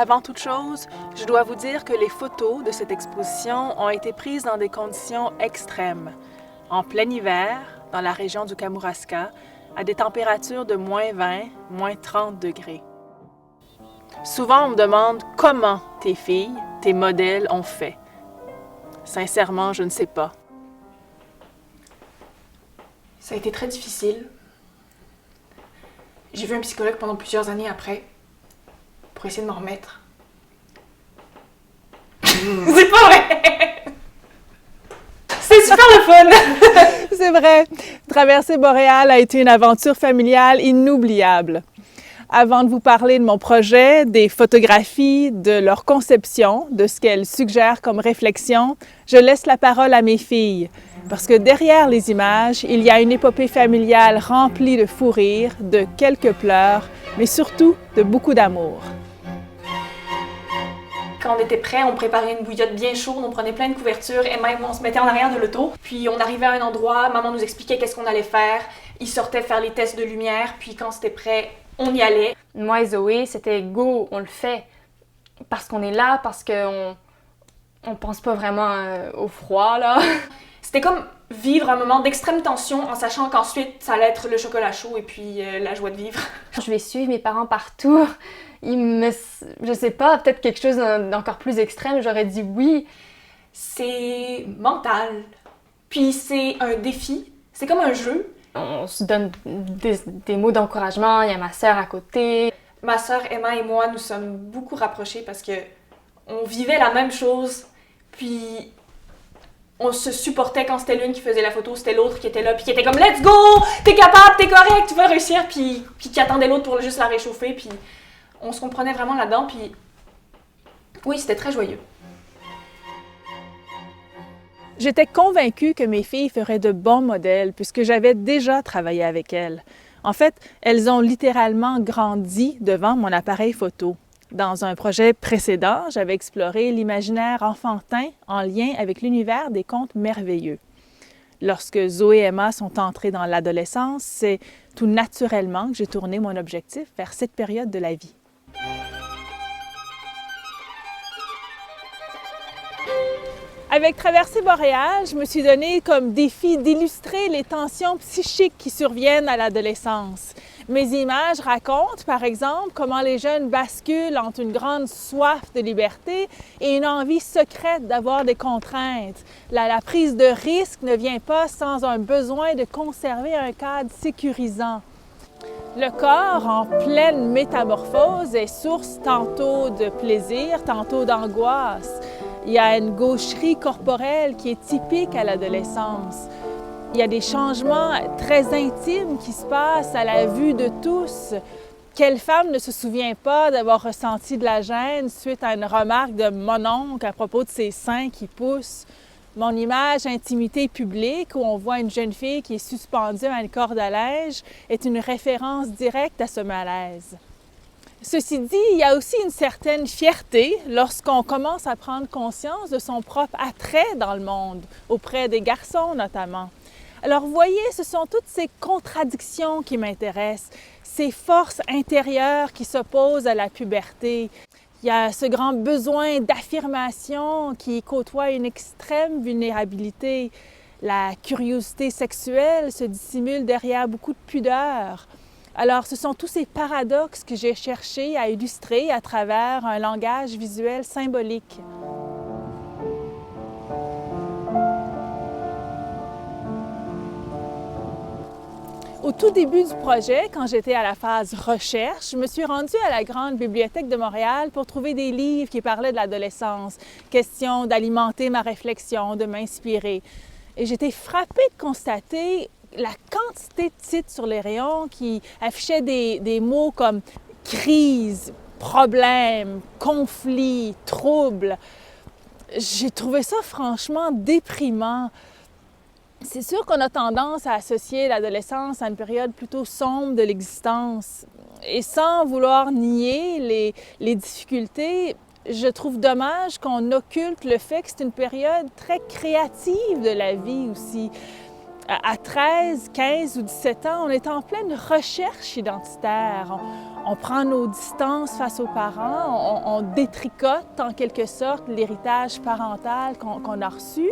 Avant toute chose, je dois vous dire que les photos de cette exposition ont été prises dans des conditions extrêmes, en plein hiver, dans la région du Kamouraska, à des températures de moins 20, moins 30 degrés. Souvent, on me demande comment tes filles, tes modèles ont fait. Sincèrement, je ne sais pas. Ça a été très difficile. J'ai vu un psychologue pendant plusieurs années après, pour essayer de m'en remettre. C'est pas vrai! C'est super le fun! C'est vrai, traverser Boréal a été une aventure familiale inoubliable. Avant de vous parler de mon projet, des photographies, de leur conception, de ce qu'elles suggèrent comme réflexion, je laisse la parole à mes filles. Parce que derrière les images, il y a une épopée familiale remplie de fous rires, de quelques pleurs, mais surtout de beaucoup d'amour. Quand on était prêts, on préparait une bouillotte bien chaude, on prenait plein de couvertures et même on se mettait en arrière de l'auto. Puis on arrivait à un endroit, maman nous expliquait qu'est-ce qu'on allait faire. Ils sortaient faire les tests de lumière, puis quand c'était prêt, on y allait. Moi et Zoé, c'était go, on le fait. Parce qu'on est là, parce qu'on pense pas vraiment au froid, là. C'était comme vivre un moment d'extrême tension en sachant qu'ensuite ça allait être le chocolat chaud et puis la joie de vivre. Je vais suivre mes parents partout. Je sais pas, peut-être quelque chose d'encore plus extrême, j'aurais dit oui. C'est mental. Puis c'est un défi. C'est comme un jeu. On se donne des mots d'encouragement, il y a ma sœur à côté. Ma sœur Emma et moi nous sommes beaucoup rapprochés parce que on vivait la même chose. Puis on se supportait quand c'était l'une qui faisait la photo, c'était l'autre qui était là, puis qui était comme « Let's go! T'es capable, t'es correct, tu vas réussir! » Puis qui attendait l'autre pour juste la réchauffer, puis on se comprenait vraiment là-dedans, puis oui, c'était très joyeux. J'étais convaincue que mes filles feraient de bons modèles puisque j'avais déjà travaillé avec elles. En fait, elles ont littéralement grandi devant mon appareil photo. Dans un projet précédent, j'avais exploré l'imaginaire enfantin en lien avec l'univers des contes merveilleux. Lorsque Zoé et Emma sont entrées dans l'adolescence, c'est tout naturellement que j'ai tourné mon objectif vers cette période de la vie. Avec Traversée Boréal, je me suis donné comme défi d'illustrer les tensions psychiques qui surviennent à l'adolescence. Mes images racontent, par exemple, comment les jeunes basculent entre une grande soif de liberté et une envie secrète d'avoir des contraintes. La prise de risque ne vient pas sans un besoin de conserver un cadre sécurisant. Le corps, en pleine métamorphose, est source tantôt de plaisir, tantôt d'angoisse. Il y a une gaucherie corporelle qui est typique à l'adolescence. Il y a des changements très intimes qui se passent à la vue de tous. Quelle femme ne se souvient pas d'avoir ressenti de la gêne suite à une remarque de mon oncle à propos de ses seins qui poussent? Mon image intimité publique, où on voit une jeune fille qui est suspendue à une corde à linge, est une référence directe à ce malaise. Ceci dit, il y a aussi une certaine fierté lorsqu'on commence à prendre conscience de son propre attrait dans le monde, auprès des garçons notamment. Alors, vous voyez, ce sont toutes ces contradictions qui m'intéressent, ces forces intérieures qui s'opposent à la puberté. Il y a ce grand besoin d'affirmation qui côtoie une extrême vulnérabilité. La curiosité sexuelle se dissimule derrière beaucoup de pudeur. Alors, ce sont tous ces paradoxes que j'ai cherché à illustrer à travers un langage visuel symbolique. Au tout début du projet, quand j'étais à la phase recherche, je me suis rendue à la Grande Bibliothèque de Montréal pour trouver des livres qui parlaient de l'adolescence. Question d'alimenter ma réflexion, de m'inspirer. Et j'étais frappée de constater la quantité de titres sur les rayons qui affichaient des mots comme crise, problème, conflit, trouble. J'ai trouvé ça franchement déprimant. C'est sûr qu'on a tendance à associer l'adolescence à une période plutôt sombre de l'existence. Et sans vouloir nier les difficultés, je trouve dommage qu'on occulte le fait que c'est une période très créative de la vie aussi. À 13, 15 ou 17 ans, on est en pleine recherche identitaire. On prend nos distances face aux parents, on détricote en quelque sorte l'héritage parental qu'on a reçu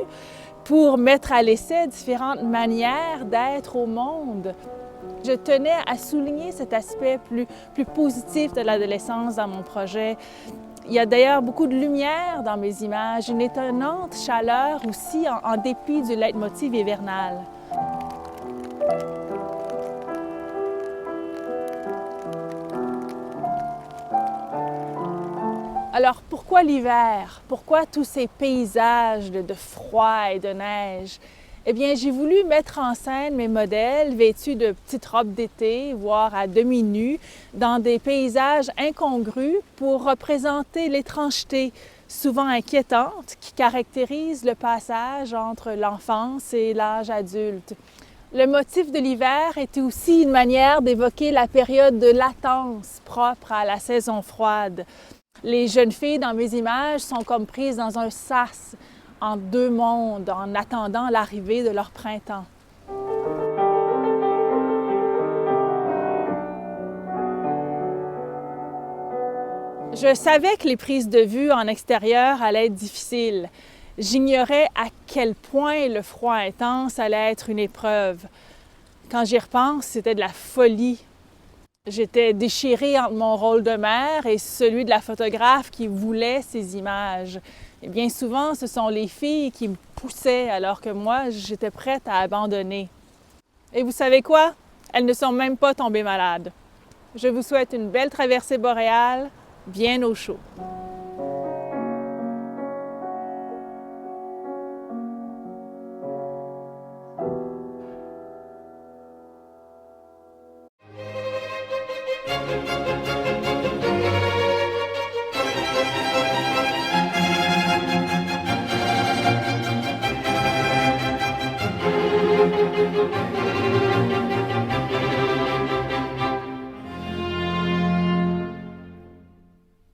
pour mettre à l'essai différentes manières d'être au monde. Je tenais à souligner cet aspect plus positif de l'adolescence dans mon projet. Il y a d'ailleurs beaucoup de lumière dans mes images, une étonnante chaleur aussi en dépit du leitmotiv hivernal. Alors pourquoi l'hiver? Pourquoi tous ces paysages de froid et de neige? Eh bien, j'ai voulu mettre en scène mes modèles vêtus de petites robes d'été, voire à demi-nus, dans des paysages incongrus pour représenter l'étrangeté, souvent inquiétante, qui caractérise le passage entre l'enfance et l'âge adulte. Le motif de l'hiver était aussi une manière d'évoquer la période de latence propre à la saison froide. Les jeunes filles dans mes images sont comme prises dans un sas, en deux mondes, en attendant l'arrivée de leur printemps. Je savais que les prises de vue en extérieur allaient être difficiles. J'ignorais à quel point le froid intense allait être une épreuve. Quand j'y repense, c'était de la folie. J'étais déchirée entre mon rôle de mère et celui de la photographe qui voulait ces images. Et bien souvent, ce sont les filles qui me poussaient alors que moi, j'étais prête à abandonner. Et vous savez quoi? Elles ne sont même pas tombées malades. Je vous souhaite une belle traversée boréale, bien au chaud.